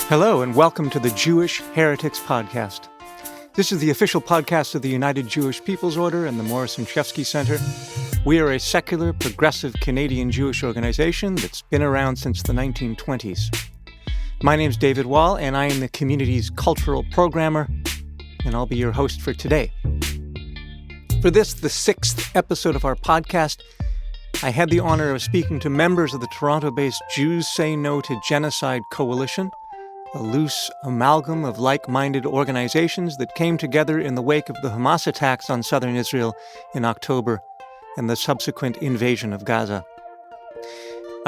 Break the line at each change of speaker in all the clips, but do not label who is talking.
Hello, and welcome to the Jewish Heretics Podcast. This is the official podcast of the United Jewish People's Order and the Morrison-Shefsky Center. We are a secular, progressive Canadian Jewish organization that's been around since the 1920s. My name's David Wall, and I am the community's cultural programmer, and I'll be your host for today. For this, the 6th episode of our podcast, I had the honor of speaking to members of the Toronto-based Jews Say No to Genocide Coalition, a loose amalgam of like-minded organizations that came together in the wake of the Hamas attacks on southern Israel in October and the subsequent invasion of Gaza.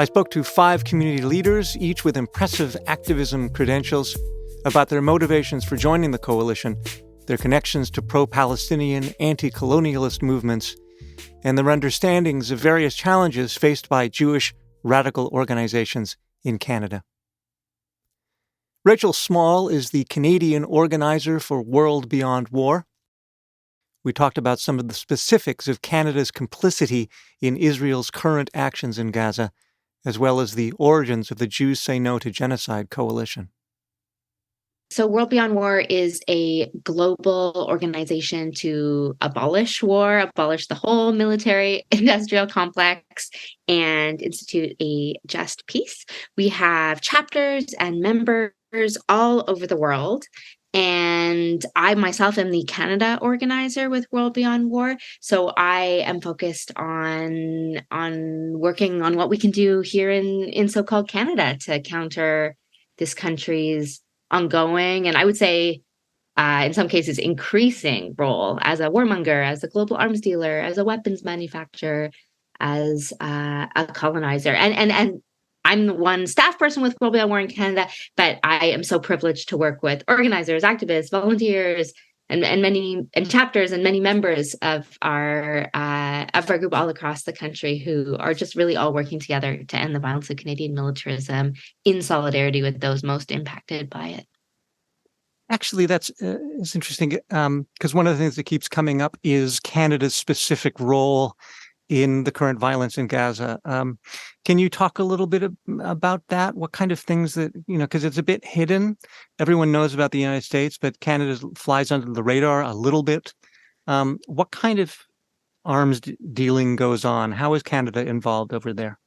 I spoke to 5 community leaders, each with impressive activism credentials, about their motivations for joining the coalition, their connections to pro-Palestinian, anti-colonialist movements, and their understandings of various challenges faced by Jewish radical organizations in Canada. Rachel Small is the Canadian organizer for World Beyond War. We talked about some of the specifics of Canada's complicity in Israel's current actions in Gaza, as well as the origins of the Jews Say No to Genocide Coalition.
So World Beyond War is a global organization to abolish war, abolish the whole military-industrial complex, and institute a just peace. We have chapters and members all over the world. And I myself am the Canada organizer with World Beyond War. So I am focused on working on what we can do here in so-called Canada to counter this country's ongoing, and I would say in some cases increasing role as a warmonger, as a global arms dealer, as a weapons manufacturer, as a colonizer. And I'm the one staff person with World Beyond War in Canada, but I am so privileged to work with organizers, activists, volunteers, and chapters and many members of our group all across the country who are just really all working together to end the violence of Canadian militarism in solidarity with those most impacted by it.
Actually, that's interesting because one of the things that keeps coming up is Canada's specific role in the current violence in Gaza. Can you talk a little bit about that? What kind of things that, because it's a bit hidden. Everyone knows about the United States, but Canada flies under the radar a little bit. What kind of arms dealing goes on? How is Canada involved over there?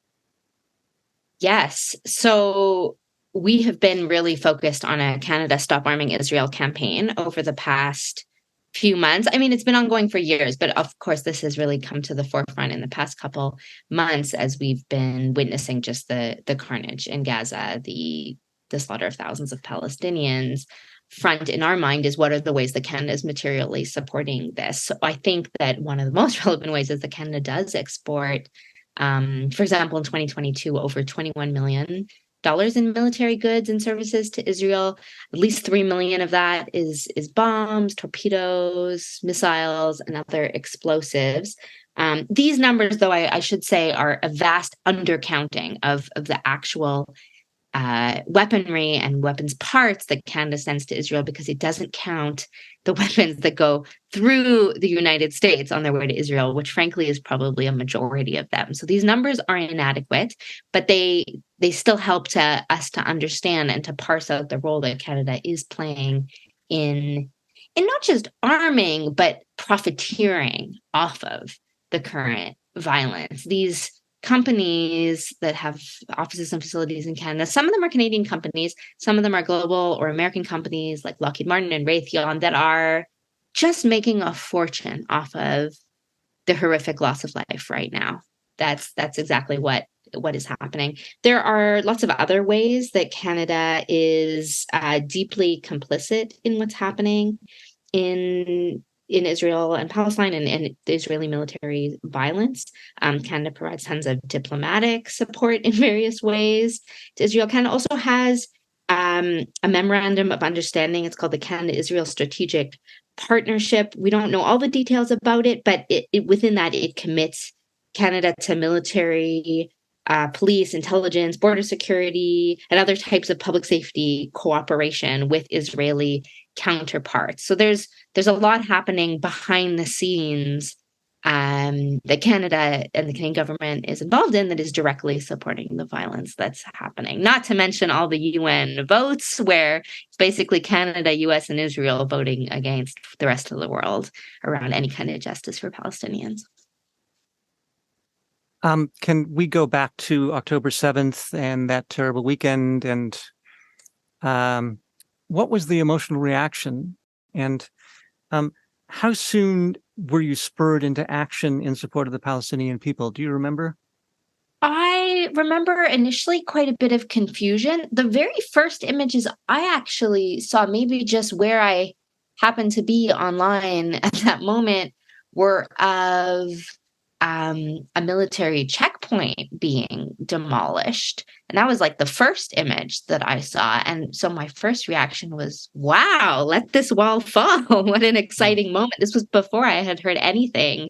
Yes. So we have been really focused on a Canada Stop Arming Israel campaign over the past few months. I mean, it's been ongoing for years, but of course, this has really come to the forefront in the past couple months as we've been witnessing just the carnage in Gaza, the slaughter of thousands of Palestinians. Front in our mind is what are the ways that Canada is materially supporting this. So I think that one of the most relevant ways is that Canada does export, for example, in 2022, over $21 million in military goods and services to Israel. At least 3 million of that is bombs, torpedoes, missiles, and other explosives. These numbers, though, I should say, are a vast undercounting of the actual weaponry and weapons parts that Canada sends to Israel, because it doesn't count the weapons that go through the United States on their way to Israel, which frankly is probably a majority of them. So these numbers are inadequate, but they still help us to understand and to parse out the role that Canada is playing in not just arming, but profiteering off of the current violence. These companies that have offices and facilities in Canada, some of them are Canadian companies, some of them are global or American companies like Lockheed Martin and Raytheon that are just making a fortune off of the horrific loss of life right now. That's exactly what is happening. There are lots of other ways that Canada is deeply complicit in what's happening in Israel and Palestine and the Israeli military violence. Canada provides tons of diplomatic support in various ways to Israel. Canada also has a memorandum of understanding. It's called the Canada-Israel Strategic Partnership. We don't know all the details about it, but within that, it commits Canada to military, police, intelligence, border security, and other types of public safety cooperation with Israeli counterparts. So there's a lot happening behind the scenes that Canada and the Canadian government is involved in that is directly supporting the violence that's happening. Not to mention all the UN votes where it's basically Canada, US, and Israel voting against the rest of the world around any kind of justice for Palestinians.
Can we go back to October 7th and that terrible weekend? And what was the emotional reaction? And how soon were you spurred into action in support of the Palestinian people? Do you remember?
I remember initially quite a bit of confusion. The very first images I actually saw, maybe just where I happened to be online at that moment, were of a military checkpoint being demolished. And that was like the first image that I saw. And so my first reaction was, wow, let this wall fall. What an exciting moment. This was before I had heard anything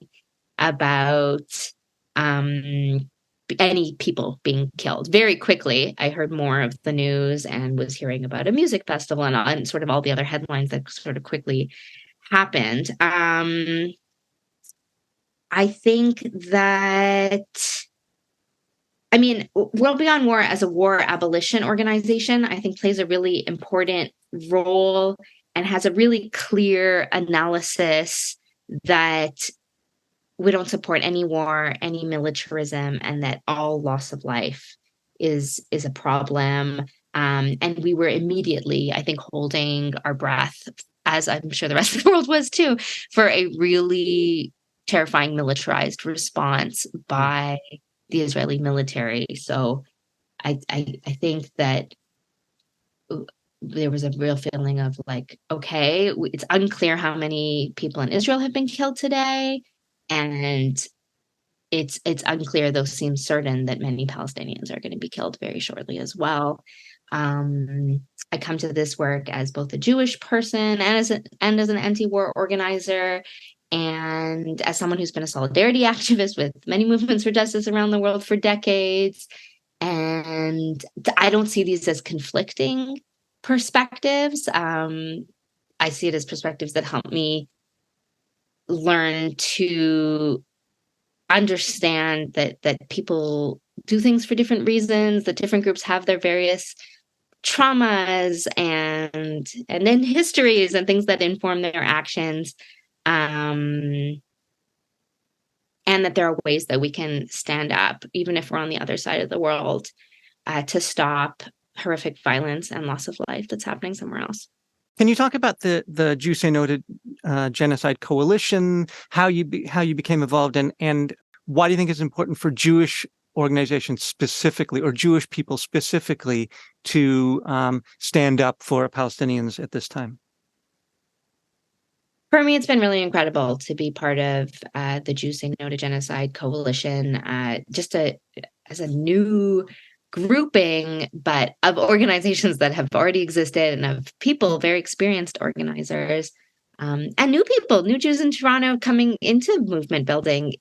about any people being killed. Very quickly, I heard more of the news and was hearing about a music festival and sort of all the other headlines that sort of quickly happened. I think that, World Beyond War as a war abolition organization, I think plays a really important role and has a really clear analysis that we don't support any war, any militarism, and that all loss of life is a problem. And we were immediately, I think, holding our breath, as I'm sure the rest of the world was too, for a really terrifying militarized response by the Israeli military. So I think that there was a real feeling of like, okay, it's unclear how many people in Israel have been killed today. And it's unclear, though seems certain, that many Palestinians are going to be killed very shortly as well. I come to this work as both a Jewish person and as an anti-war organizer, and as someone who's been a solidarity activist with many movements for justice around the world for decades. And I don't see these as conflicting perspectives. I see it as perspectives that help me learn to understand that people do things for different reasons, that different groups have their various traumas and then histories and things that inform their actions. And that there are ways that we can stand up, even if we're on the other side of the world, to stop horrific violence and loss of life that's happening somewhere else.
Can you talk about the Jews Say No to Genocide Coalition, how you became involved, and why do you think it's important for Jewish organizations specifically, or Jewish people specifically, to stand up for Palestinians at this time?
For me, it's been really incredible to be part of the Jews Say No to Genocide Coalition, as a new grouping, but of organizations that have already existed and of people, very experienced organizers, and new people, new Jews in Toronto coming into movement building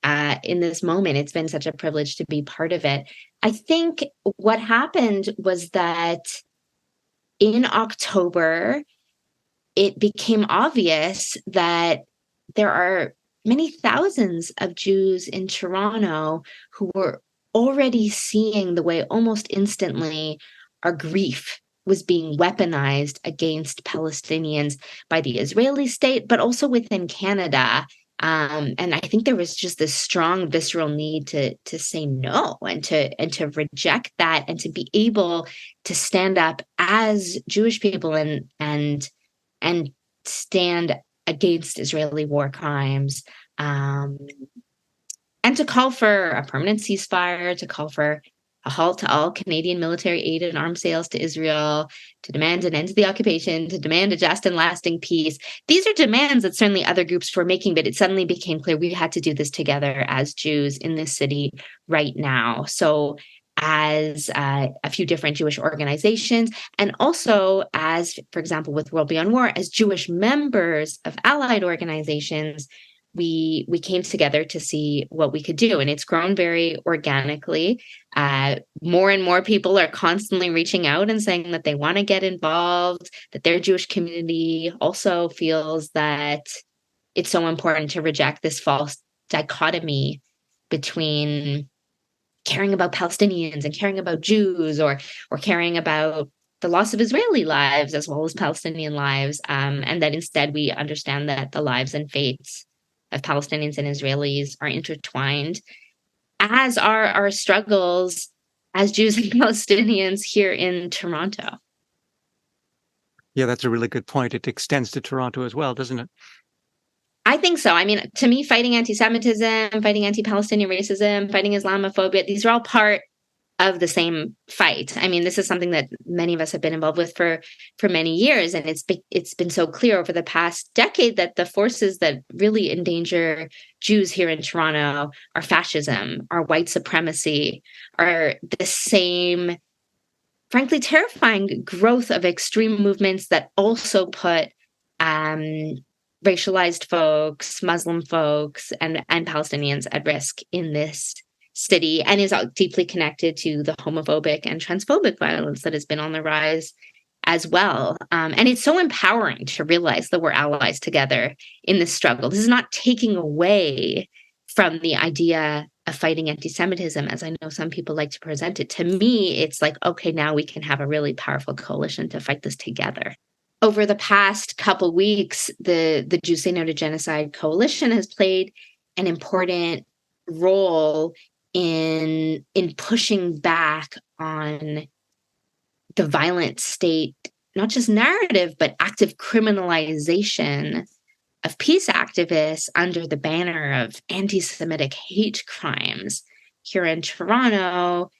in this moment. It's been such a privilege to be part of it. I think what happened was that in October, it became obvious that there are many thousands of Jews in Toronto who were already seeing the way almost instantly our grief was being weaponized against Palestinians by the Israeli state, but also within Canada. And I think there was just this strong visceral need to say no and to reject that, and to be able to stand up as Jewish people and stand against Israeli war crimes, and to call for a permanent ceasefire, to call for a halt to all Canadian military aid and arms sales to Israel, to demand an end to the occupation, to demand a just and lasting peace. These are demands that certainly other groups were making, but it suddenly became clear we had to do this together as Jews in this city right now. So as a few different Jewish organizations, and also as, for example, with World Beyond War, as Jewish members of allied organizations, we came together to see what we could do. And it's grown very organically. More and more people are constantly reaching out and saying that they want to get involved, that their Jewish community also feels that it's so important to reject this false dichotomy between caring about Palestinians and caring about Jews, or caring about the loss of Israeli lives as well as Palestinian lives, and that instead we understand that the lives and fates of Palestinians and Israelis are intertwined, as are our struggles as Jews and Palestinians here in Toronto.
Yeah, that's a really good point. It extends to Toronto as well, doesn't it?
I think so. I mean, to me, fighting anti-Semitism, fighting anti-Palestinian racism, fighting Islamophobia, these are all part of the same fight. I mean, this is something that many of us have been involved with for many years. And it's been so clear over the past decade that the forces that really endanger Jews here in Toronto are fascism, are white supremacy, are the same, frankly, terrifying growth of extreme movements that also put racialized folks, Muslim folks, and Palestinians at risk in this city, and is deeply connected to the homophobic and transphobic violence that has been on the rise as well. And it's so empowering to realize that we're allies together in this struggle. This is not taking away from the idea of fighting anti-Semitism, as I know some people like to present it. To me, it's like, okay, now we can have a really powerful coalition to fight this together. Over the past couple weeks, the Jews Say No to Genocide Coalition has played an important role in pushing back on the violent state, not just narrative, but active criminalization of peace activists under the banner of anti-Semitic hate crimes. Here in Toronto,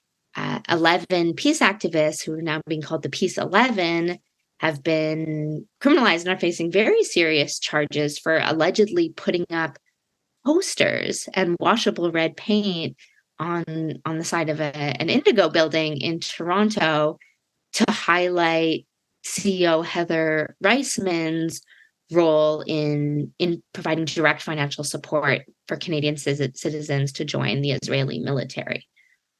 11 peace activists, who are now being called the Peace 11, have been criminalized and are facing very serious charges for allegedly putting up posters and washable red paint on the side of an Indigo building in Toronto to highlight CEO Heather Reisman's role in providing direct financial support for Canadian citizens to join the Israeli military.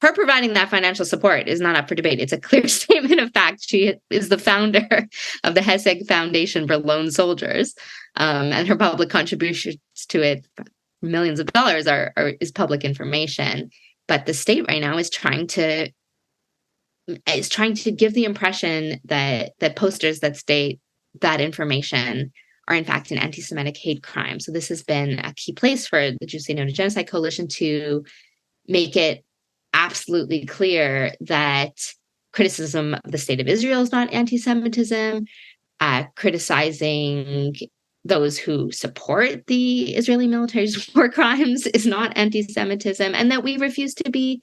Her providing that financial support is not up for debate. It's a clear statement of fact. She is the founder of the Hesed Foundation for Lone Soldiers, and her public contributions to it, millions of dollars, is public information. But the state right now is trying to give the impression that posters that state that information are in fact an anti-Semitic hate crime. So this has been a key place for the Jews Say No to Genocide Coalition to make it absolutely clear that criticism of the state of Israel is not anti-Semitism, criticizing those who support the Israeli military's war crimes is not anti-Semitism, and that we refuse to be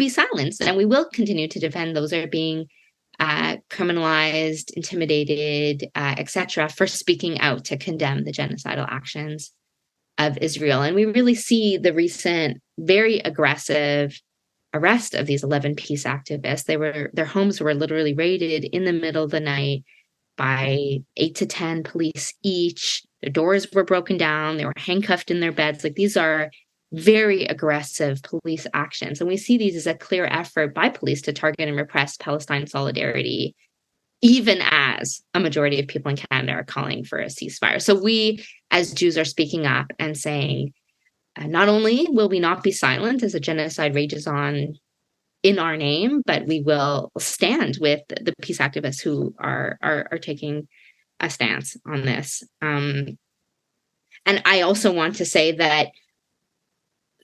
silenced, and we will continue to defend those who are being criminalized, intimidated, etc., for speaking out to condemn the genocidal actions of Israel. And we really see the recent, very aggressive arrest of these 11 peace activists. Their homes were literally raided in the middle of the night by 8 to 10 police each. Their doors were broken down. They were handcuffed in their beds. Like, these are very aggressive police actions. And we see these as a clear effort by police to target and repress Palestine solidarity, even as a majority of people in Canada are calling for a ceasefire. So we, as Jews, are speaking up and saying, not only will we not be silent as a genocide rages on in our name, but we will stand with the peace activists who are taking a stance on this. And I also want to say that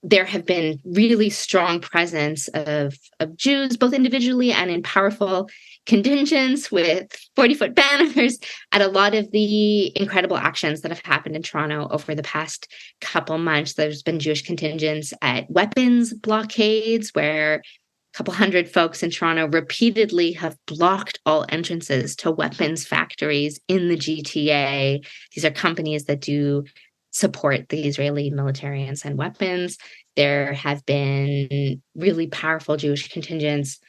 there have been really strong presence of Jews, both individually and in powerful contingents with 40-foot banners at a lot of the incredible actions that have happened in Toronto over the past couple months. There's been Jewish contingents at weapons blockades, where a couple hundred folks in Toronto repeatedly have blocked all entrances to weapons factories in the GTA. These are companies that do support the Israeli military and send weapons. There have been really powerful Jewish contingents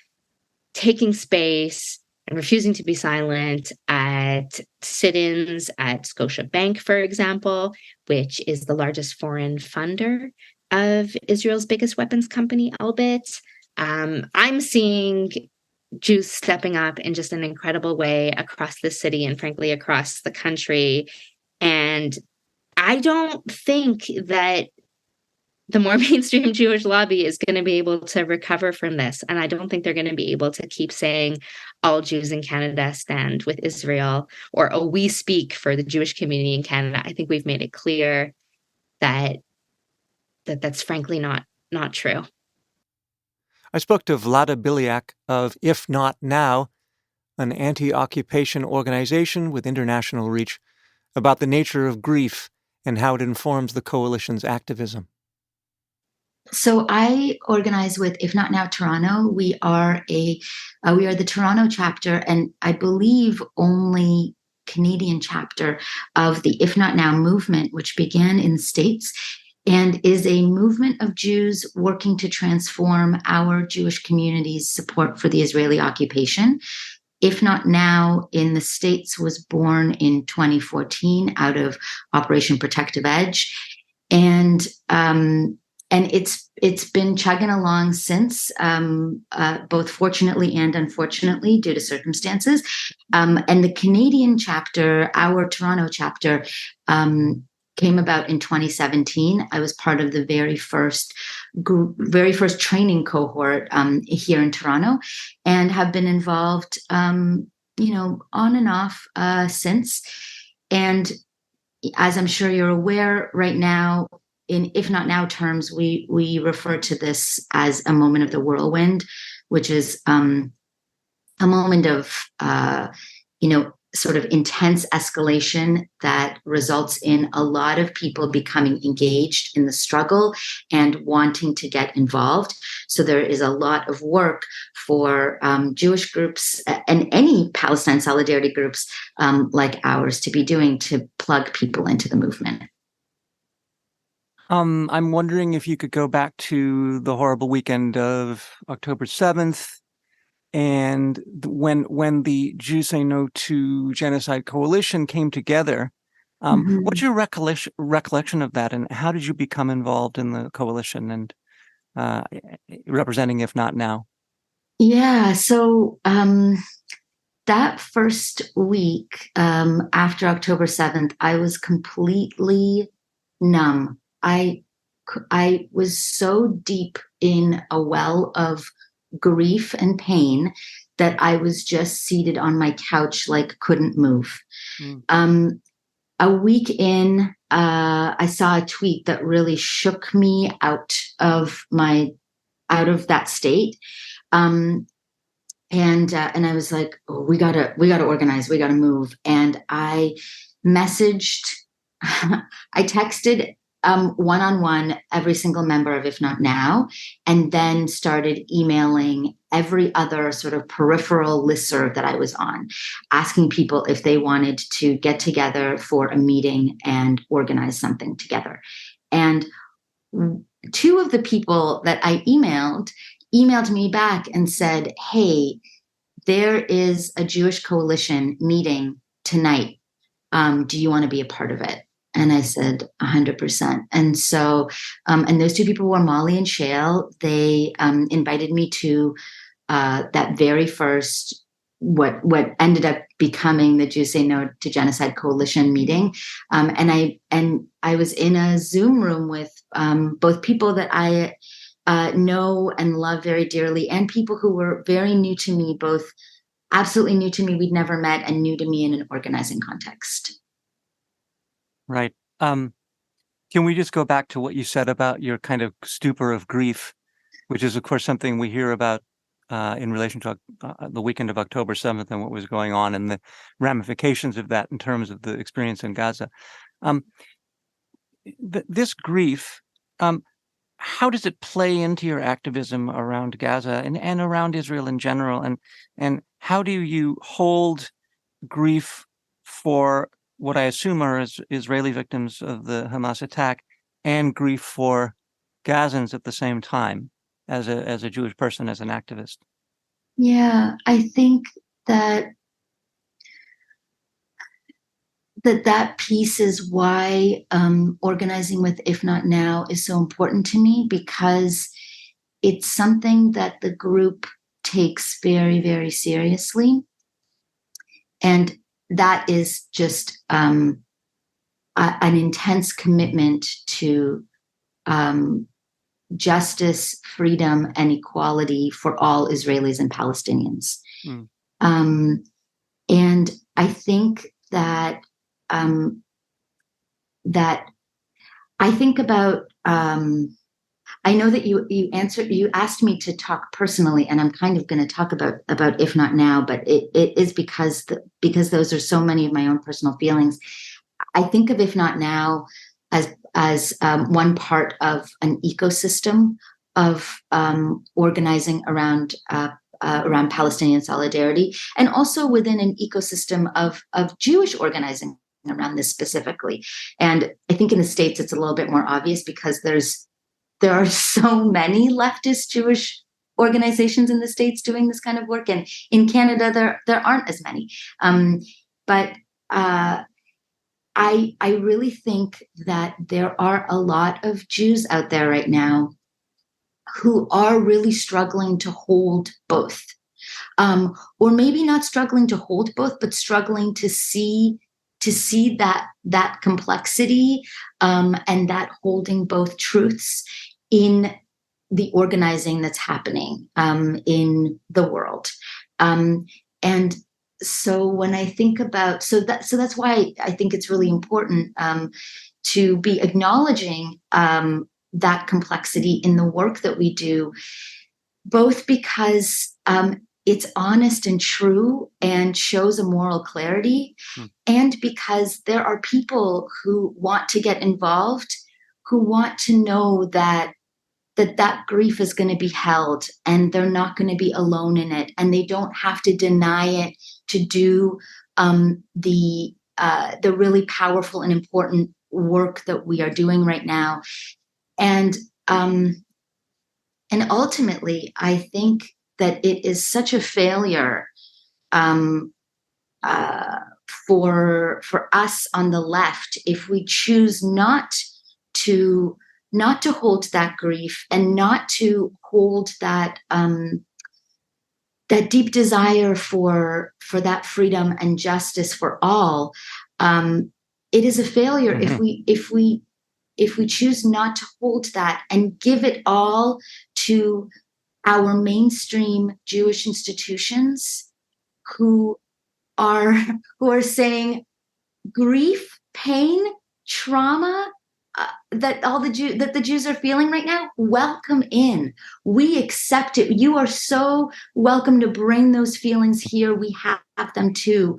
taking space and refusing to be silent at sit-ins at Scotiabank, for example, which is the largest foreign funder of Israel's biggest weapons company, Elbit. I'm seeing Jews stepping up in just an incredible way across the city and frankly across the country. And I don't think that the more mainstream Jewish lobby is going to be able to recover from this. And I don't think they're going to be able to keep saying all Jews in Canada stand with Israel, or, oh, we speak for the Jewish community in Canada. I think we've made it clear that that's frankly not true.
I spoke to Vlada Biliak of If Not Now, an anti-occupation organization with international reach, about the nature of grief and how it informs the coalition's activism.
So I organize with If Not Now Toronto. We are the Toronto chapter, and I believe only Canadian chapter of the If Not Now movement, which began in the States and is a movement of Jews working to transform our Jewish community's support for the Israeli occupation. If Not Now in the States was born in 2014 out of Operation Protective Edge. And it's been chugging along since, both fortunately and unfortunately due to circumstances. And the Canadian chapter, our Toronto chapter, came about in 2017. I was part of the very first training cohort here in Toronto, and have been involved, on and off since. And as I'm sure you're aware, right now, in If Not Now terms, we refer to this as a moment of the whirlwind, which is a moment of, sort of intense escalation that results in a lot of people becoming engaged in the struggle and wanting to get involved. So there is a lot of work for Jewish groups and any Palestine solidarity groups like ours to be doing to plug people into the movement.
I'm wondering if you could go back to the horrible weekend of October 7th, and when the Jews Say No to Genocide Coalition came together. What's your recollection of that, and how did you become involved in the coalition and representing If Not Now?
Yeah, so that first week after October 7th, I was completely numb. I was so deep in a well of grief and pain that I was just seated on my couch, like couldn't move. A week in, I saw a tweet that really shook me out of that state. And I was like, oh, we gotta organize, we gotta move. And I messaged, I texted one-on-one every single member of If Not Now, and then started emailing every other sort of peripheral listserv that I was on, asking people if they wanted to get together for a meeting and organize something together. And two of the people that I emailed me back and said, hey, there is a Jewish coalition meeting tonight. Do you want to be a part of it? And I said 100%. And so, and those two people were Molly and Shale. They invited me to that very first, what ended up becoming the Jews Say No to Genocide Coalition meeting. And I was in a Zoom room with both people that I know and love very dearly, and people who were very new to me, both absolutely new to me, we'd never met, and new to me in an organizing context.
Right. Can we just go back to what you said about your kind of stupor of grief, which is, of course, something we hear about in relation to the weekend of October 7th and what was going on and the ramifications of that in terms of the experience in Gaza. This grief, how does it play into your activism around Gaza and around Israel in general? And how do you hold grief for what I assume are Israeli victims of the Hamas attack and grief for Gazans at the same time as a Jewish person, as an activist?
Yeah, I think that piece is why organizing with If Not Now is so important to me, because it's something that the group takes very, very seriously. And that is just an intense commitment to justice, freedom, and equality for all Israelis and Palestinians. And I think that that I think about. I know that you asked me to talk personally, and I'm kind of going to talk about If Not Now, but it is because those are so many of my own personal feelings. I think of If Not Now as one part of an ecosystem of organizing around Palestinian solidarity, and also within an ecosystem of Jewish organizing around this specifically. And I think in the States it's a little bit more obvious because there are so many leftist Jewish organizations in the States doing this kind of work, and in Canada there aren't as many. But I really think that there are a lot of Jews out there right now who are really struggling to hold both, or maybe not struggling to hold both, but struggling to see that complexity and that holding both truths in the organizing that's happening in the world. And so when I think about, so that's why I think it's really important to be acknowledging that complexity in the work that we do, both because it's honest and true and shows a moral clarity, and because there are people who want to get involved, who want to know that grief is going to be held and they're not going to be alone in it, and they don't have to deny it to do the really powerful and important work that we are doing right now. And ultimately, I think that it is such a failure for us on the left if we choose not to hold that grief and not to hold that that deep desire for that freedom and justice for all. It is a failure if we choose not to hold that and give it all to our mainstream Jewish institutions who are saying grief, pain, trauma that the Jews are feeling right now, welcome in. We accept it. You are so welcome to bring those feelings here. We have them too.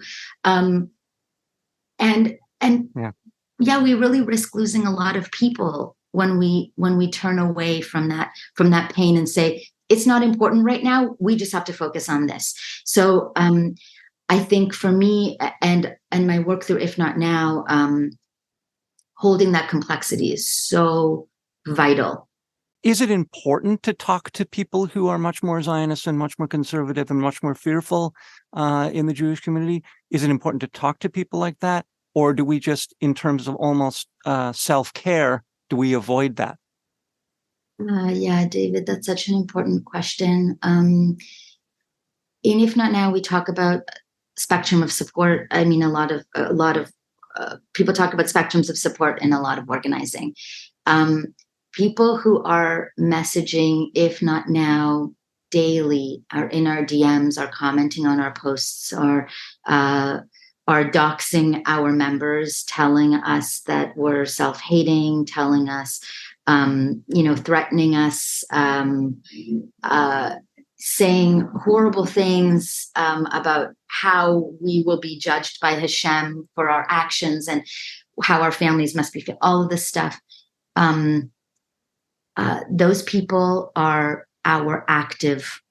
Yeah, we really risk losing a lot of people when we turn away from that pain and say, it's not important right now. We just have to focus on this. So I think for me and my work through If Not Now, holding that complexity is so vital.
Is it important to talk to people who are much more Zionist and much more conservative and much more fearful in the Jewish community? Is it important to talk to people like that? Or do we just, in terms of almost self-care, do we avoid that?
Yeah, David, that's such an important question. In If Not Now, we talk about spectrum of support. I mean, a lot of people talk about spectrums of support in a lot of organizing. People who are messaging If Not Now daily, are in our DMs, are commenting on our posts, are doxing our members, telling us that we're self-hating, telling us, threatening us, saying horrible things about how we will be judged by Hashem for our actions and how our families must be, all of this stuff. Those people are our active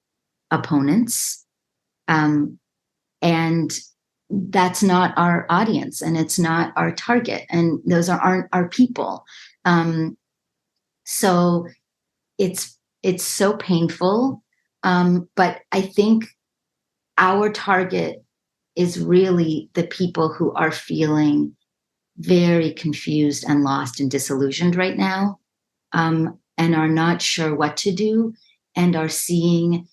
opponents. And that's not our audience, and it's not our target, and those aren't our people. So it's so painful. But I think our target is really the people who are feeling very confused and lost and disillusioned right now, and are not sure what to do, and are seeing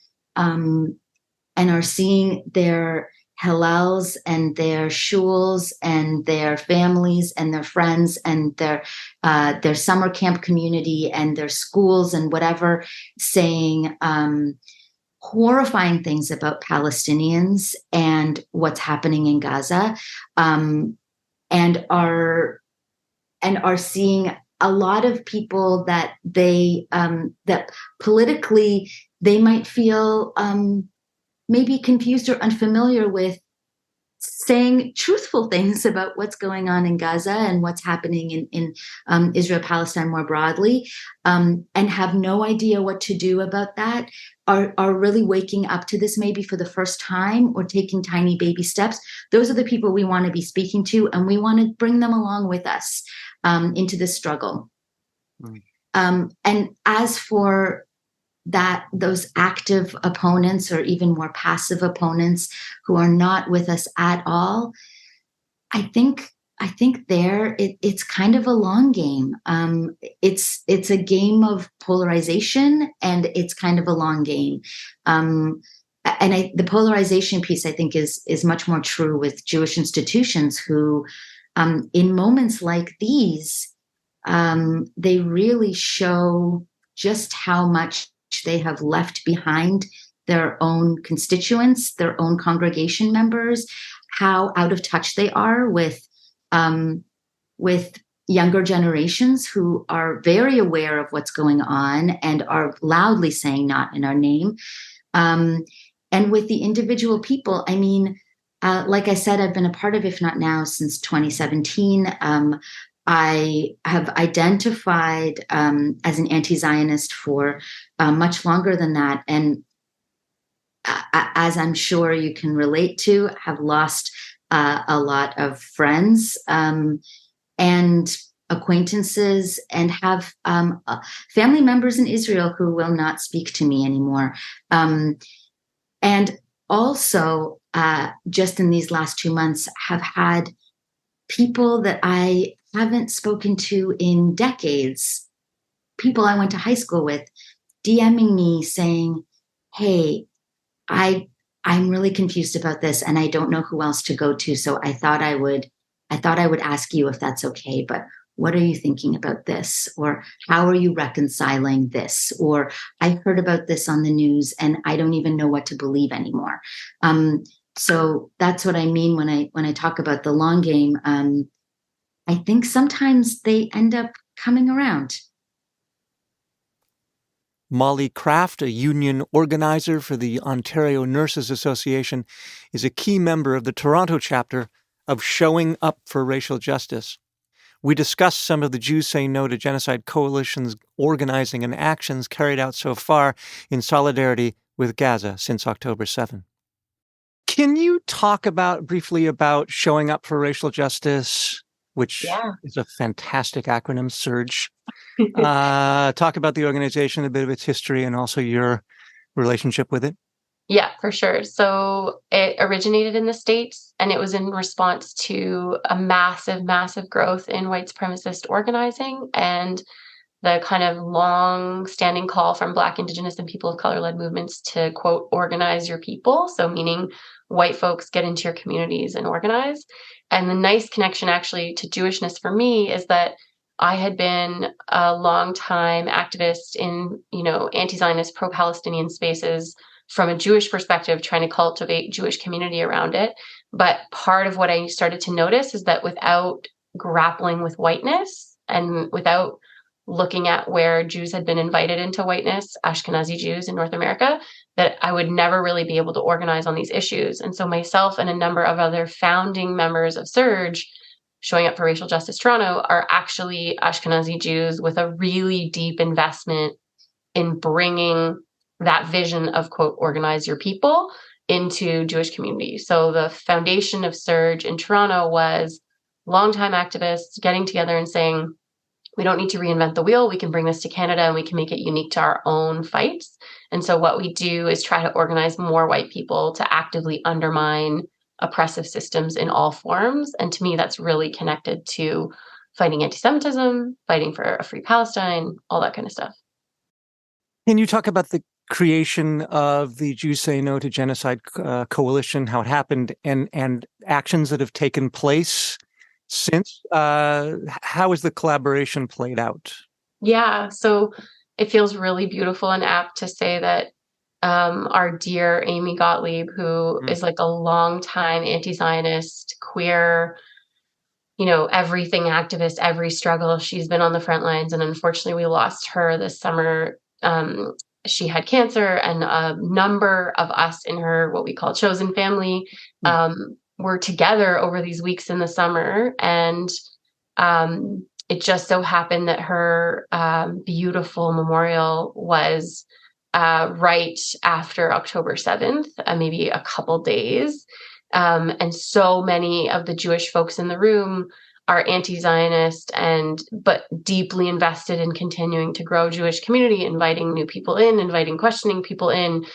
their Hillels and their shuls and their families and their friends and their summer camp community and their schools and whatever, saying horrifying things about Palestinians and what's happening in Gaza, and are seeing a lot of people that they that politically they might feel maybe confused or unfamiliar with, saying truthful things about what's going on in Gaza and what's happening in Israel-Palestine more broadly, and have no idea what to do about that, are really waking up to this maybe for the first time or taking tiny baby steps. Those are the people we want to be speaking to, and we want to bring them along with us into this struggle. And as for those active opponents or even more passive opponents who are not with us at all, I think it's kind of a long game. It's a game of polarization, and it's kind of a long game. And the polarization piece, I think, is much more true with Jewish institutions who, in moments like these, they really show just how much they have left behind their own constituents, their own congregation members, how out of touch they are with younger generations who are very aware of what's going on and are loudly saying "not in our name," and with the individual people. I mean, like I said, I've been a part of If Not Now since 2017. I have identified as an anti-Zionist for much longer than that. And as I'm sure you can relate to, have lost a lot of friends and acquaintances, and have family members in Israel who will not speak to me anymore. And also, just in these last 2 months, have had people that I haven't spoken to in decades, people I went to high school with, DMing me saying, "Hey, I'm really confused about this, and I don't know who else to go to. So I thought I would ask you if that's okay. But what are you thinking about this? Or how are you reconciling this? Or I heard about this on the news, and I don't even know what to believe anymore." So that's what I mean when I talk about the long game. I think sometimes they end up coming around.
Molly Craft, a union organizer for the Ontario Nurses Association, is a key member of the Toronto chapter of Showing Up for Racial Justice. We discuss some of the Jews Say No to Genocide Coalition's organizing and actions carried out so far in solidarity with Gaza since October 7. Can you talk briefly about Showing Up for Racial Justice, which is a fantastic acronym, SURGE. Talk about the organization, a bit of its history, and also your relationship with it.
Yeah, for sure. So it originated in the States, and it was in response to a massive, massive growth in white supremacist organizing and the kind of long-standing call from Black, Indigenous, and people of color-led movements to, quote, organize your people. So meaning white folks get into your communities and organize. And the nice connection actually to Jewishness for me is that I had been a long-time activist in, anti-Zionist, pro-Palestinian spaces from a Jewish perspective, trying to cultivate Jewish community around it. But part of what I started to notice is that without grappling with whiteness and without looking at where Jews had been invited into whiteness, Ashkenazi Jews in North America, that I would never really be able to organize on these issues. And so myself and a number of other founding members of SURGE, Showing Up for Racial Justice Toronto, are actually Ashkenazi Jews with a really deep investment in bringing that vision of, quote, organize your people into Jewish communities. So the foundation of SURGE in Toronto was longtime activists getting together and saying, we don't need to reinvent the wheel. We can bring this to Canada and we can make it unique to our own fights. And so what we do is try to organize more white people to actively undermine oppressive systems in all forms. And to me, that's really connected to fighting anti-Semitism, fighting for a free Palestine, all that kind of stuff.
Can you talk about the creation of the Jews Say No to Genocide Coalition, how it happened, and actions that have taken place since. How has the collaboration played out?
Yeah, so it feels really beautiful and apt to say that our dear Amy Gottlieb, who is like a longtime anti-Zionist, queer, everything activist, every struggle, she's been on the front lines. And unfortunately, we lost her this summer. She had cancer, and a number of us in her, what we call chosen family, were together over these weeks in the summer. And it just so happened that her beautiful memorial was right after October 7th, maybe a couple days. And so many of the Jewish folks in the room are anti-Zionist but deeply invested in continuing to grow Jewish community, inviting new people in, questioning people in,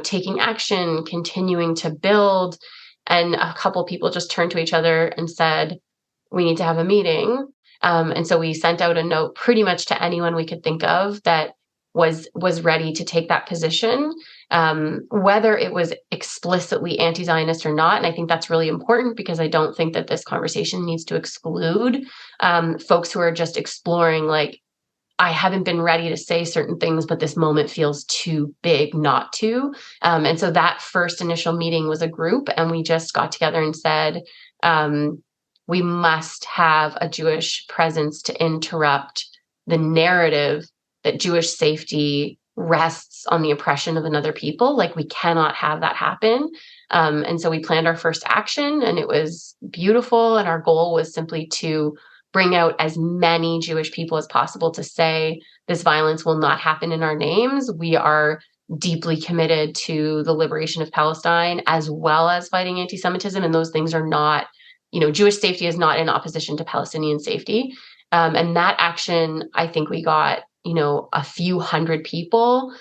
taking action, continuing to build. And a couple people just turned to each other and said, we need to have a meeting. And so we sent out a note pretty much to anyone we could think of that was ready to take that position, whether it was explicitly anti-Zionist or not. And I think that's really important, because I don't think that this conversation needs to exclude folks who are just exploring, like, I haven't been ready to say certain things, but this moment feels too big not to. And so that first initial meeting was a group, and we just got together and said, we must have a Jewish presence to interrupt the narrative that Jewish safety rests on the oppression of another people. Like, we cannot have that happen. And so we planned our first action, and it was beautiful. And our goal was simply to bring out as many Jewish people as possible to say, this violence will not happen in our names. We are deeply committed to the liberation of Palestine, as well as fighting anti-Semitism. And those things are not, Jewish safety is not in opposition to Palestinian safety. And that action, I think we got, a few hundred people,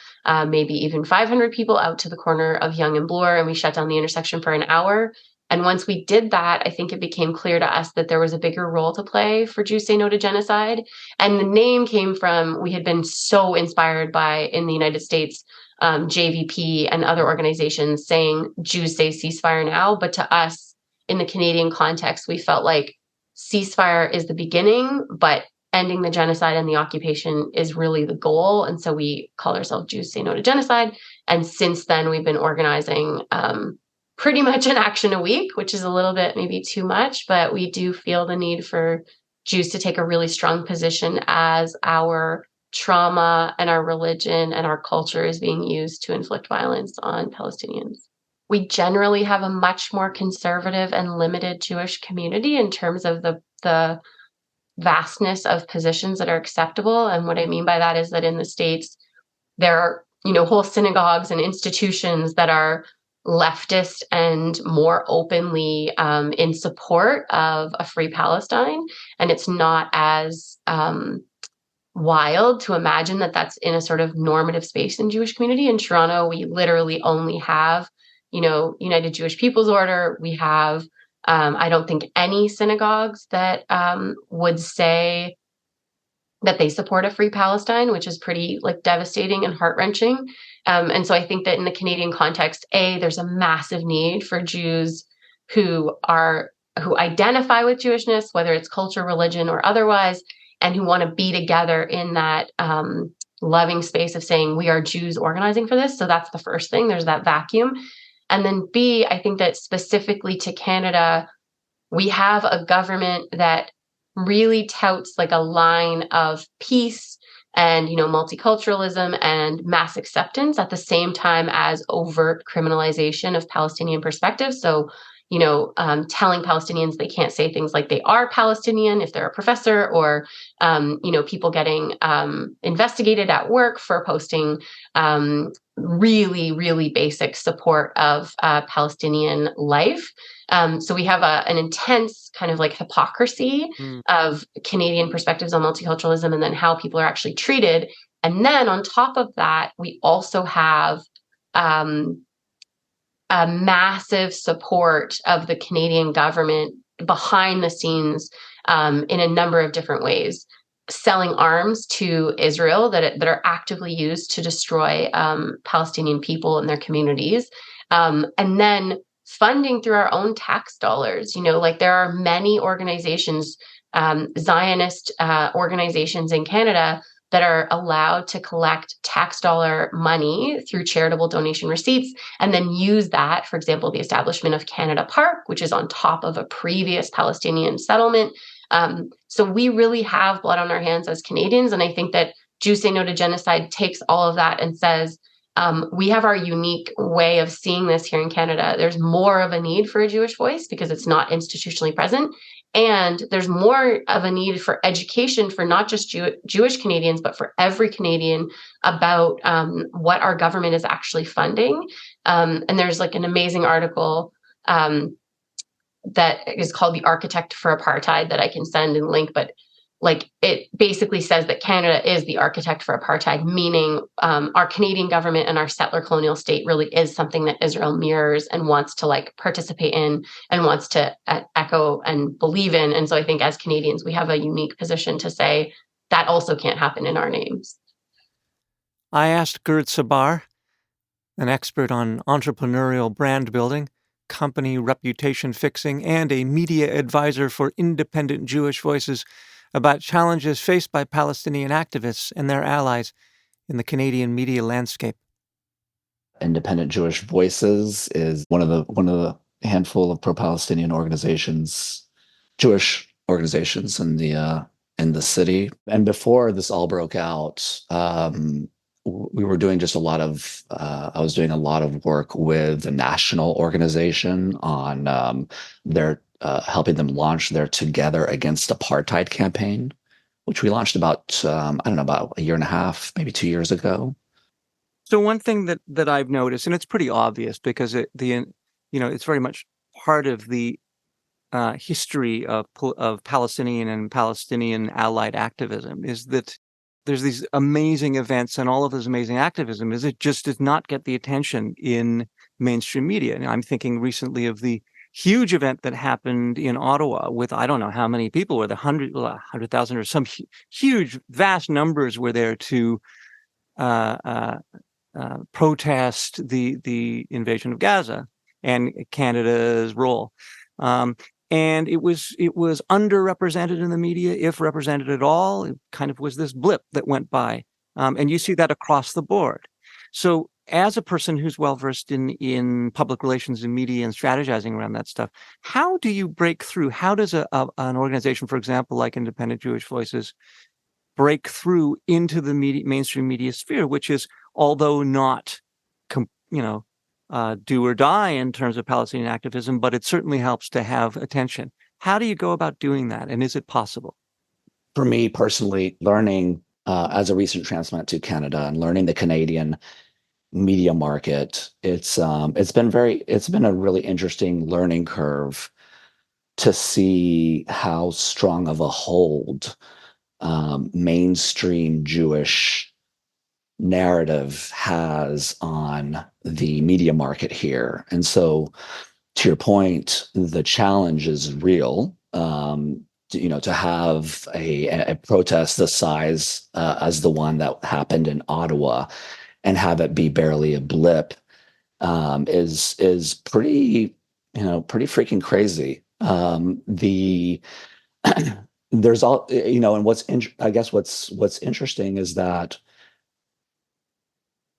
maybe even 500 people out to the corner of Yonge and Bloor, and we shut down the intersection for an hour. And once we did that, I think it became clear to us that there was a bigger role to play for Jews Say No to Genocide. And the name came from, we had been so inspired by, in the United States, JVP and other organizations saying, Jews say ceasefire now. But to us, in the Canadian context, we felt like ceasefire is the beginning, but ending the genocide and the occupation is really the goal. And so we call ourselves Jews Say No to Genocide. And since then, we've been organizing pretty much an action a week, which is a little bit maybe too much, but we do feel the need for Jews to take a really strong position as our trauma and our religion and our culture is being used to inflict violence on Palestinians. We generally have a much more conservative and limited Jewish community in terms of the vastness of positions that are acceptable. And what I mean by that is that in the States, there are, whole synagogues and institutions that are leftist and more openly in support of a free Palestine. And it's not as wild to imagine that that's in a sort of normative space in Jewish community. In Toronto, we literally only have, United Jewish People's Order. We have, I don't think, any synagogues that would say that they support a free Palestine, which is pretty devastating and heart-wrenching. And so I think that in the Canadian context, there's a massive need for Jews who identify with Jewishness, whether it's culture, religion, or otherwise, and who want to be together in that loving space of saying, we are Jews organizing for this. So that's the first thing. There's that vacuum. And then B, I think that specifically to Canada, we have a government that really touts a line of peace and, multiculturalism and mass acceptance at the same time as overt criminalization of Palestinian perspectives. So, telling Palestinians they can't say things like they are Palestinian if they're a professor, or, people getting investigated at work for posting really, really basic support of Palestinian life. So we have an intense kind of hypocrisy of Canadian perspectives on multiculturalism and then how people are actually treated. And then on top of that, we also have a massive support of the Canadian government behind the scenes in a number of different ways. selling arms to Israel that are actively used to destroy Palestinian people and their communities, and then funding through our own tax dollars. Like there are many organizations, Zionist organizations in Canada, that are allowed to collect tax dollar money through charitable donation receipts and then use that, for example, the establishment of Canada Park, which is on top of a previous Palestinian settlement. So we really have blood on our hands as Canadians. And I think that Jews Say No to Genocide takes all of that and says, we have our unique way of seeing this here in Canada. There's more of a need for a Jewish voice because it's not institutionally present. And there's more of a need for education for not just Jewish Canadians, but for every Canadian about what our government is actually funding. And there's like an amazing article that is called The Architect for Apartheid that I can send and link, but like it basically says that Canada is the architect for apartheid, meaning our Canadian government and our settler colonial state really is something that Israel mirrors and wants to like participate in and wants to echo and believe in. And so I think as Canadians, we have a unique position to say that also can't happen in our names.
I asked Gerd Sabar, an expert on entrepreneurial brand building, company reputation fixing, and a media advisor for independent Jewish voices, about challenges faced by Palestinian activists and their allies in the Canadian media landscape.
Independent Jewish Voices is one of the handful of pro-Palestinian organizations, Jewish organizations in the city. And before this all broke out, we were doing just I was doing a lot of work with the national organization on their helping them launch their Together Against Apartheid campaign, which we launched about a year and a half, maybe 2 years ago.
So one thing that I've noticed, and it's pretty obvious because it's very much part of the history of Palestinian and Palestinian allied activism, is that there's these amazing events and all of this amazing activism it just does not get the attention in mainstream media. And I'm thinking recently of the huge event that happened in Ottawa with, I don't know how many people were there, 100,000 or some huge, vast numbers were there to protest the invasion of Gaza and Canada's role. And it was underrepresented in the media, if represented at all. It kind of was this blip that went by. And you see that across the board. So as a person who's well-versed in public relations and media and strategizing around that stuff, how do you break through? How does an organization, for example, like Independent Jewish Voices, break through into the mainstream media sphere, which is, although not, do or die in terms of Palestinian activism, but it certainly helps to have attention. How do you go about doing that, and is it possible?
For me personally, learning as a recent transplant to Canada and learning the Canadian media market, it's been a really interesting learning curve to see how strong of a hold mainstream Jewish narrative has on the media market here. And so, to your point, the challenge is real. To have a protest the size as the one that happened in Ottawa and have it be barely a blip is pretty freaking crazy. There's all, and what's interesting is that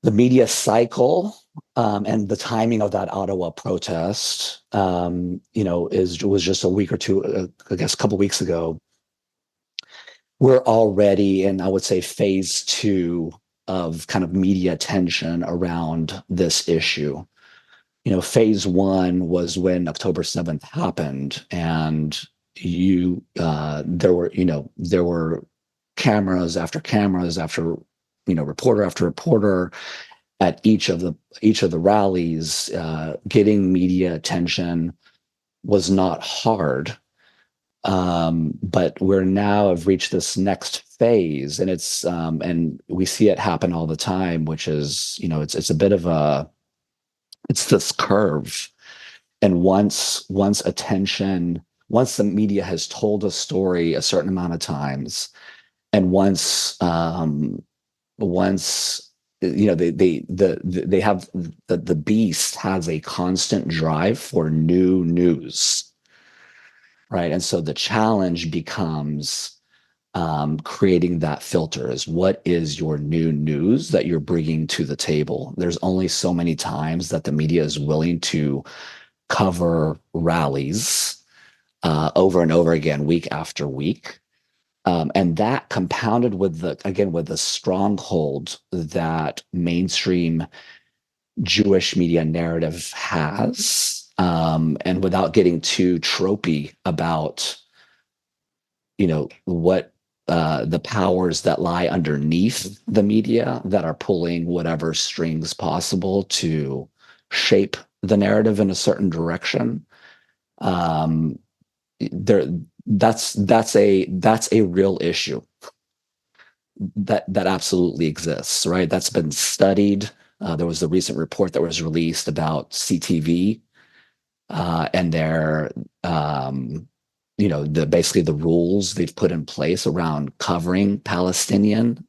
the media cycle and the timing of that Ottawa protest, was just a week or two, a couple weeks ago. We're already in, I would say, phase 2 of kind of media attention around this issue. Phase 1 was when October 7th happened, and there were cameras after cameras after reporter after reporter at each of the rallies. Getting media attention was not hard, but we're now have reached this next phase, and it's and we see it happen all the time, which is it's a bit of it's this curve, and once the media has told a story a certain amount of times, and once they have the beast has a constant drive for new news, right? And so the challenge becomes creating that filter. Is what is your new news that you're bringing to the table? There's only so many times that the media is willing to cover rallies over and over again, week after week. And that compounded with the stronghold that mainstream Jewish media narrative has, and without getting too tropey about, what the powers that lie underneath the media that are pulling whatever strings possible to shape the narrative in a certain direction. There, that's a real issue that absolutely exists, right? That's been studied. There was a recent report that was released about CTV and their basically the rules they've put in place around covering Palestinian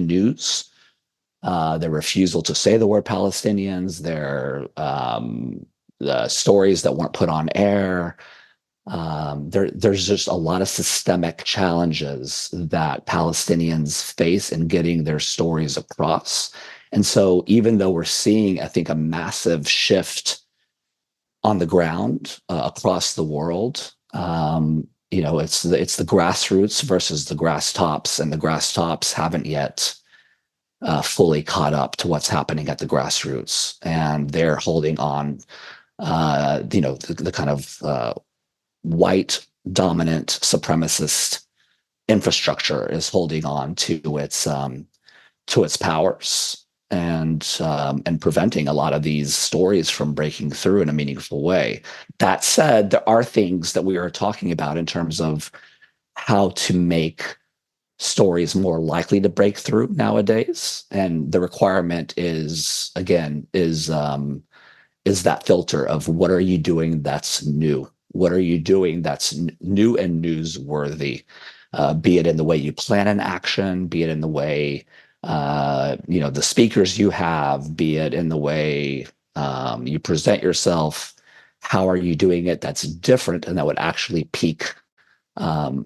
news, their refusal to say the word Palestinians, their the stories that weren't put on air. There's just a lot of systemic challenges that Palestinians face in getting their stories across. And so even though we're seeing, I think, a massive shift on the ground across the world, it's the grassroots versus the grass tops, and the grass tops haven't yet fully caught up to what's happening at the grassroots, and they're holding on. The kind of white dominant supremacist infrastructure is holding on to its powers and preventing a lot of these stories from breaking through in a meaningful way. That said, there are things that we are talking about in terms of how to make stories more likely to break through nowadays, and the requirement is that filter of what are you doing that's new? What are you doing that's new and newsworthy? Be it in the way you plan an action, be it in the way the speakers you have, be it in the way you present yourself. How are you doing it that's different and that would actually pique the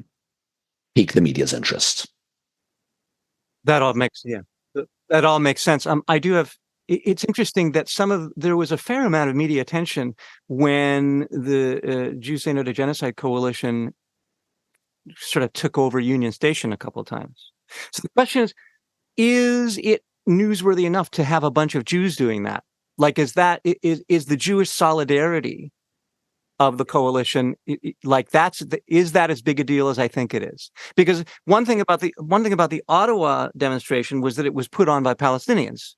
media's interest?
That all makes sense. I do have. It's interesting that there was a fair amount of media attention when the Jews Say No to Genocide Coalition sort of took over Union Station a couple of times. So the question is it newsworthy enough to have a bunch of Jews doing that? Like, is the Jewish solidarity of the coalition is that as big a deal as I think it is? Because one thing about the Ottawa demonstration was that it was put on by Palestinians.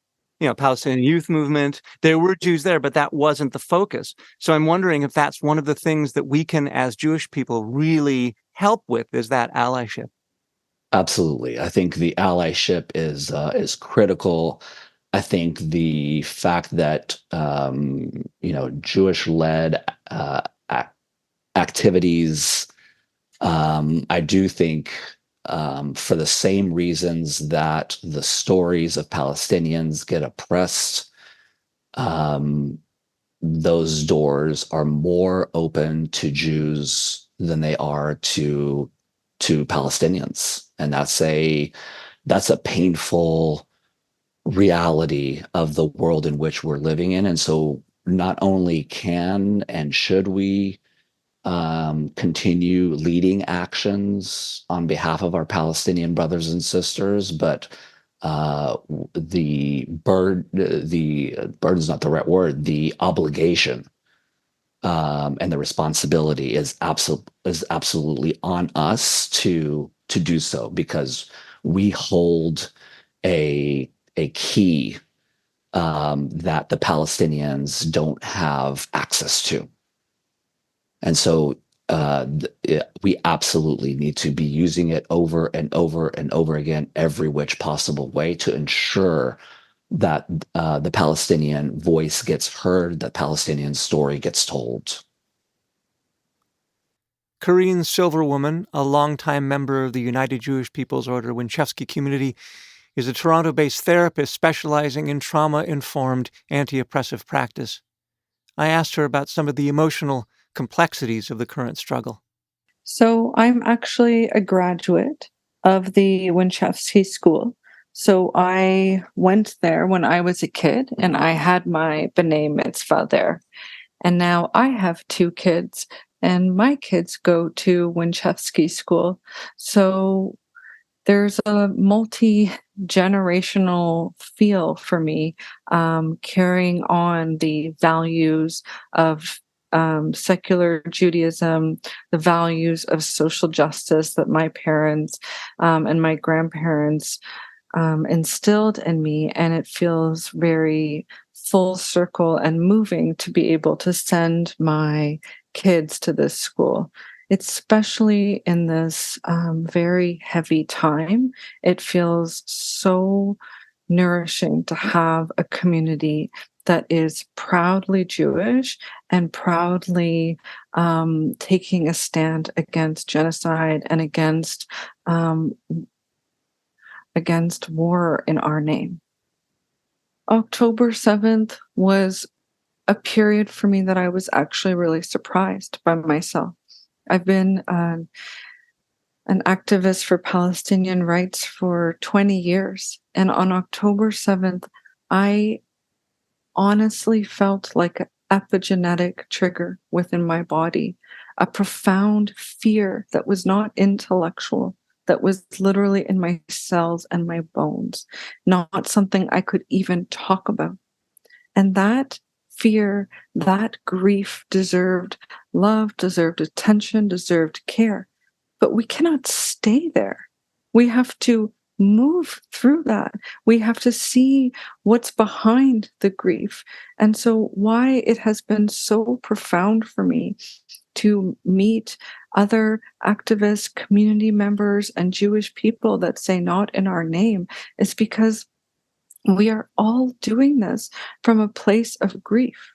Palestinian youth movement. There were Jews there, but that wasn't the focus. So I'm wondering if that's one of the things that we can, as Jewish people, really help with, is that allyship.
Absolutely. I think the allyship is critical. I think the fact that Jewish-led activities, I do think, for the same reasons that the stories of Palestinians get oppressed, those doors are more open to Jews than they are to Palestinians, and that's a painful reality of the world in which we're living in. And so, not only can and should we continue leading actions on behalf of our Palestinian brothers and sisters, but the burden's not the right word. The obligation and the responsibility is absolutely on us to do so, because we hold a key that the Palestinians don't have access to. And so we absolutely need to be using it over and over and over again, every which possible way, to ensure that the Palestinian voice gets heard, that Palestinian story gets told.
Corrine Silverwoman, a longtime member of the United Jewish People's Order Winchevsky community, is a Toronto-based therapist specializing in trauma-informed anti-oppressive practice. I asked her about some of the emotional complexities of the current struggle.
So I'm actually a graduate of the Winchevsky School. So I went there when I was a kid, and I had my B'nai Mitzvah there. And now I have 2 kids, and my kids go to Winchevsky School. So there's a multi-generational feel for me, carrying on the values of secular Judaism, the values of social justice that my parents and my grandparents instilled in me. And it feels very full circle and moving to be able to send my kids to this school. Especially in this very heavy time, it feels so nourishing to have a community that is proudly Jewish and proudly taking a stand against genocide and against war in our name. October 7th was a period for me that I was actually really surprised by myself. I've been an activist for Palestinian rights for 20 years. And on October 7th, I honestly felt like an epigenetic trigger within my body, a profound fear that was not intellectual, that was literally in my cells and my bones, not something I could even talk about. And that fear, that grief deserved love, deserved attention, deserved care. But we cannot stay there. We have to move through that. We have to see what's behind the grief. And so why it has been so profound for me to meet other activists, community members, and Jewish people that say not in our name is because we are all doing this from a place of grief.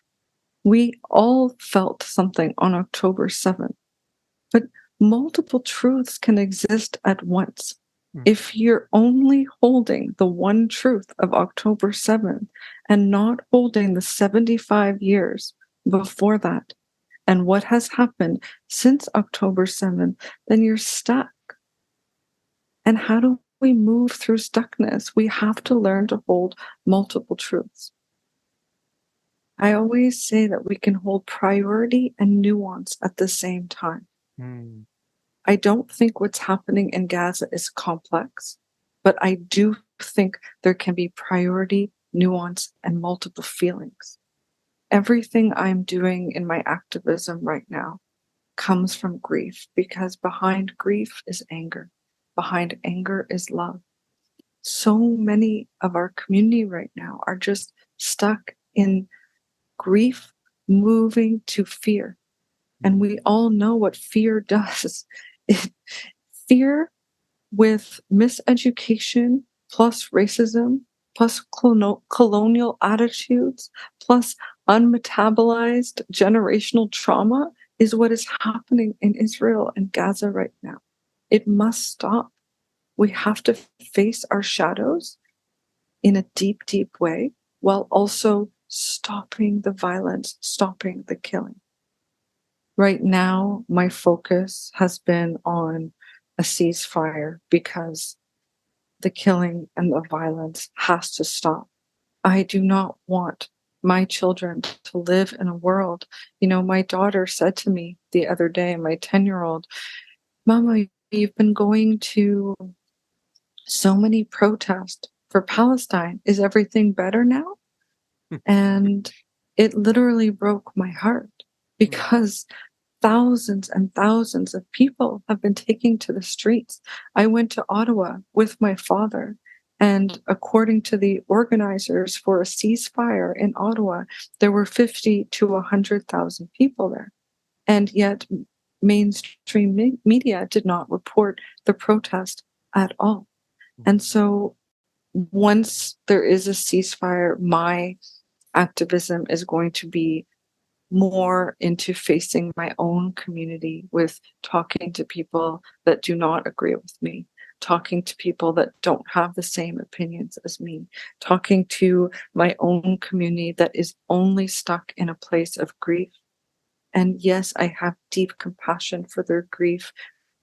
We all felt something on October 7th, but multiple truths can exist at once. If you're only holding the one truth of October 7th and not holding the 75 years before that and what has happened since October 7th, then you're stuck. And how do we move through stuckness? We have to learn to hold multiple truths. I always say that we can hold priority and nuance at the same time. I don't think what's happening in Gaza is complex, but I do think there can be priority, nuance, and multiple feelings. Everything I'm doing in my activism right now comes from grief, because behind grief is anger. Behind anger is love. So many of our community right now are just stuck in grief, moving to fear. And we all know what fear does. Fear with miseducation, plus racism, plus colonial attitudes, plus unmetabolized generational trauma is what is happening in Israel and Gaza right now. It must stop. We have to face our shadows in a deep, deep way, while also stopping the violence, stopping the killing. Right now, my focus has been on a ceasefire because the killing and the violence has to stop. I do not want my children to live in a world. My daughter said to me the other day, my 10-year-old, Mama, you've been going to so many protests for Palestine. Is everything better now? And it literally broke my heart, because thousands and thousands of people have been taking to the streets. I went to Ottawa with my father, and according to the organizers for a ceasefire in Ottawa, there were 50 to 100,000 people there. And yet mainstream media did not report the protest at all. And so once there is a ceasefire, my activism is going to be more into facing my own community with talking to people that do not agree with me, talking to people that don't have the same opinions as me, talking to my own community that is only stuck in a place of grief. And yes, I have deep compassion for their grief,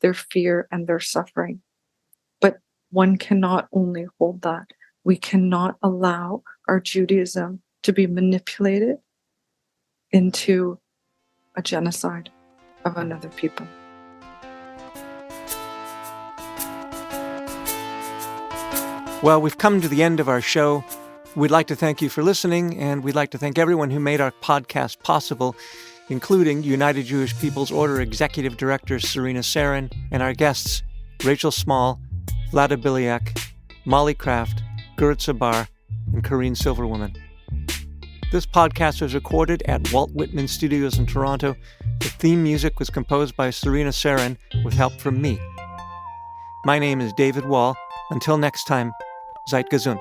their fear, and their suffering. But one cannot only hold that. We cannot allow our Judaism to be manipulated into a genocide of another people.
Well, we've come to the end of our show. We'd like to thank you for listening, and we'd like to thank everyone who made our podcast possible, including United Jewish People's Order Executive Director Serena Sarin and our guests Rachel Small, Vlada Biliak, Molly Kraft, Geritza Bar, and Corrine Silverwoman. This podcast was recorded at Walt Whitman Studios in Toronto. The theme music was composed by Serena Sarin with help from me. My name is David Wall. Until next time, Seid gesund.